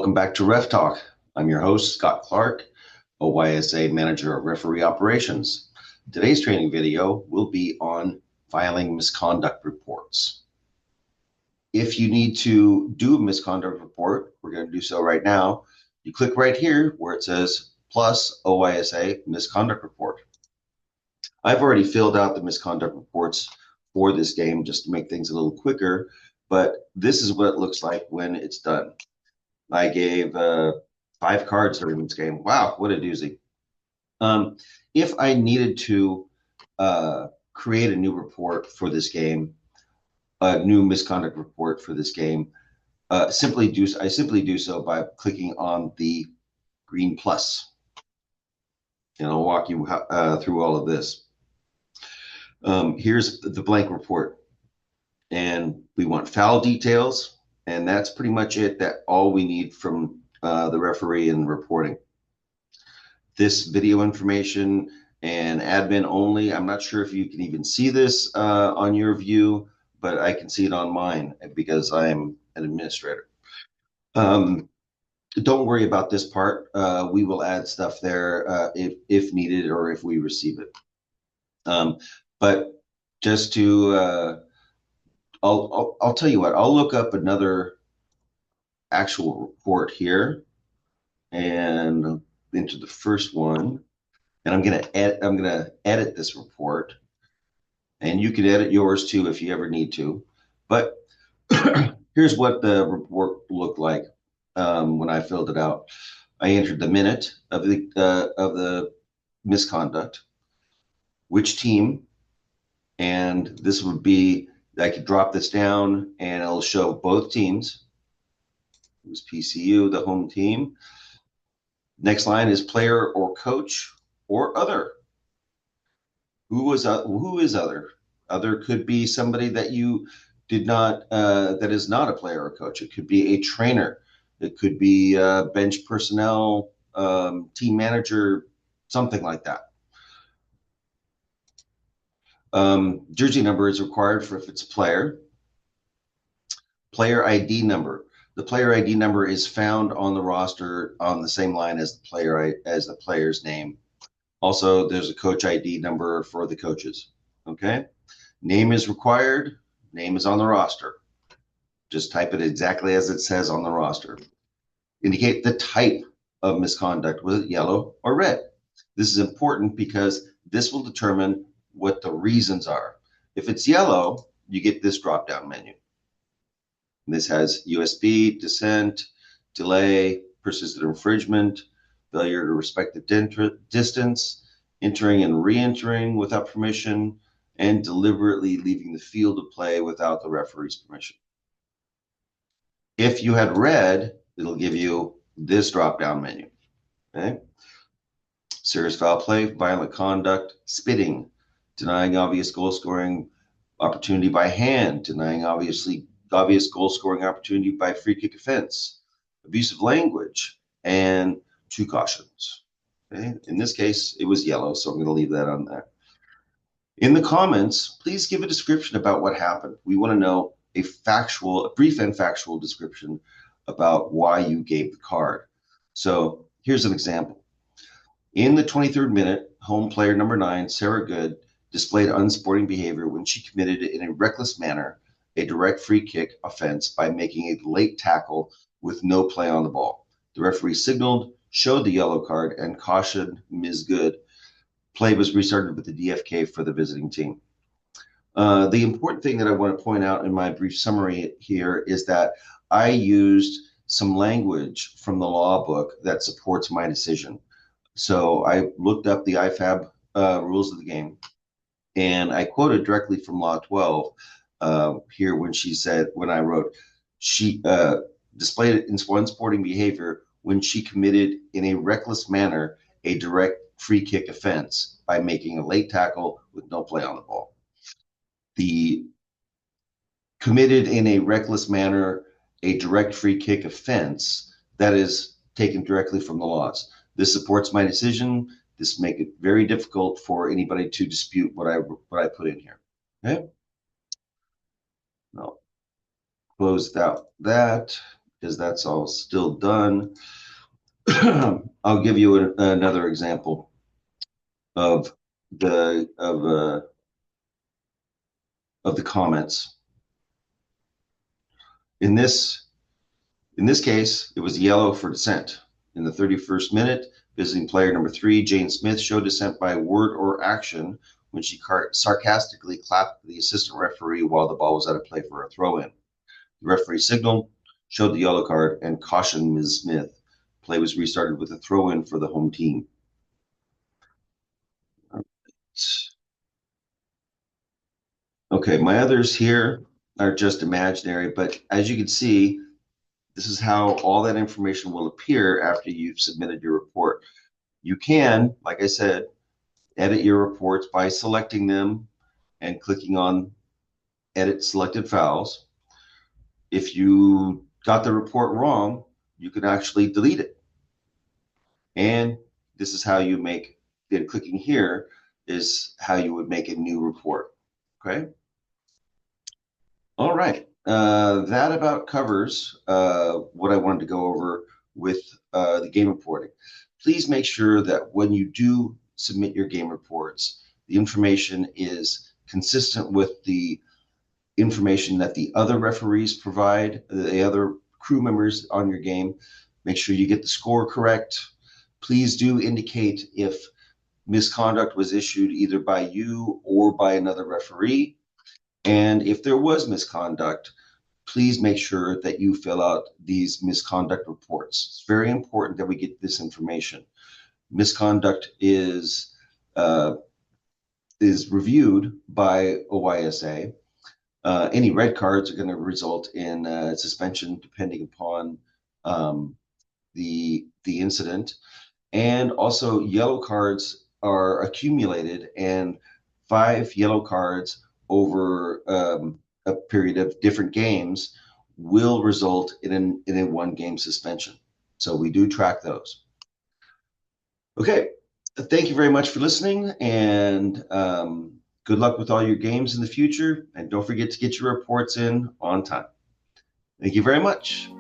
Welcome back to Ref Talk. I'm your host, Scott Clark, OYSA Manager of Referee Operations. Today's training video will be on filing misconduct reports. If you need to do a misconduct report, we're going to do so right now. You click right here where it says plus OYSA misconduct report. I've already filled out the misconduct reports for this game just to make things a little quicker, but this is what it looks like when it's done. I gave 5 cards during this game. Wow, what a doozy. If I needed to create a new report for this game, a new misconduct report for this game, I simply do so by clicking on the green plus. And I'll walk you through all of this. Here's the blank report. And we want foul details. And that's pretty much it. That's all we need from the referee in reporting. This video information and admin only. I'm not sure if you can even see this on your view, but I can see it on mine because I'm an administrator. Don't worry about this part. We will add stuff there if needed or if we receive it. But just to I'll tell you what, I'll look up another actual report here and into the first one, and I'm gonna edit this report, and you can edit yours too if you ever need to. But here's what the report looked like when I filled it out. I entered the minute of the misconduct, which team, and this would be, I could drop this down and it'll show both teams. It was PCU, the home team. Next line is player or coach or other. Who is other? Other could be somebody that you did not, that is not a player or coach. It could be a trainer. It could be bench personnel, team manager, something like that. Jersey number is required for if it's player. Player ID number. The player ID number is found on the roster on the same line as the player's name. Also, there's a coach ID number for the coaches. Okay. Name is required. Name is on the roster. Just type it exactly as it says on the roster. Indicate the type of misconduct. Was it yellow or red? This is important because this will determine what the reasons are. If it's yellow, you get this drop-down menu. And this has USB, dissent, delay, persistent infringement, failure to respect the distance, entering and re-entering without permission, and deliberately leaving the field of play without the referee's permission. If you had red, it'll give you this drop-down menu. Okay? Serious foul play, violent conduct, spitting, denying obvious goal scoring opportunity by hand, denying obvious goal scoring opportunity by free kick offense, abusive language, and 2 cautions. Okay? In this case, it was yellow, so I'm going to leave that on there. In the comments, please give a description about what happened. We want to know a brief and factual description about why you gave the card. So here's an example. In the 23rd minute, home player number 9, Sarah Good, displayed unsporting behavior when she committed in a reckless manner a direct free kick offense by making a late tackle with no play on the ball. The referee signaled, showed the yellow card, and cautioned Ms. Good. Play was restarted with the DFK for the visiting team. The important thing that I want to point out in my brief summary here is that I used some language from the law book that supports my decision. So I looked up the IFAB rules of the game, and I quoted directly from Law 12 here when I wrote, she displayed unsporting behavior when she committed in a reckless manner a direct free kick offense by making a late tackle with no play on the ball. The committed in a reckless manner a direct free kick offense, that is taken directly from the laws. This supports my decision. This makes it very difficult for anybody to dispute what I put in here. Okay. Now, close out that. because that's all still done. I'll give you another example of the of the comments. In this case, it was yellow for dissent. In the 31st minute, visiting player number 3, Jane Smith, showed dissent by word or action when she sarcastically clapped the assistant referee while the ball was out of play for a throw-in. The referee signaled, showed the yellow card, and cautioned Ms. Smith. Play was restarted with a throw-in for the home team. Okay, my others here are just imaginary, but as you can see, this is how all that information will appear after you've submitted your report. You can, like I said, edit your reports by selecting them and clicking on edit selected files. If you got the report wrong, you can actually delete it. And this is how you make, then clicking here is how you would make a new report. Okay. All right. That about covers what I wanted to go over with the game reporting. Please make sure that when you do submit your game reports, the information is consistent with the information that the other referees provide, the other crew members on your game. Make sure you get the score correct. Please do indicate if misconduct was issued either by you or by another referee. And if there was misconduct, please make sure that you fill out these misconduct reports. It's very important that we get this information. Misconduct is reviewed by OYSA. Any red cards are going to result in suspension depending upon the incident. And also yellow cards are accumulated, and 5 yellow cards over a period of different games will result in a 1-game suspension. So we do track those. Okay, thank you very much for listening, and good luck with all your games in the future. And don't forget to get your reports in on time. Thank you very much.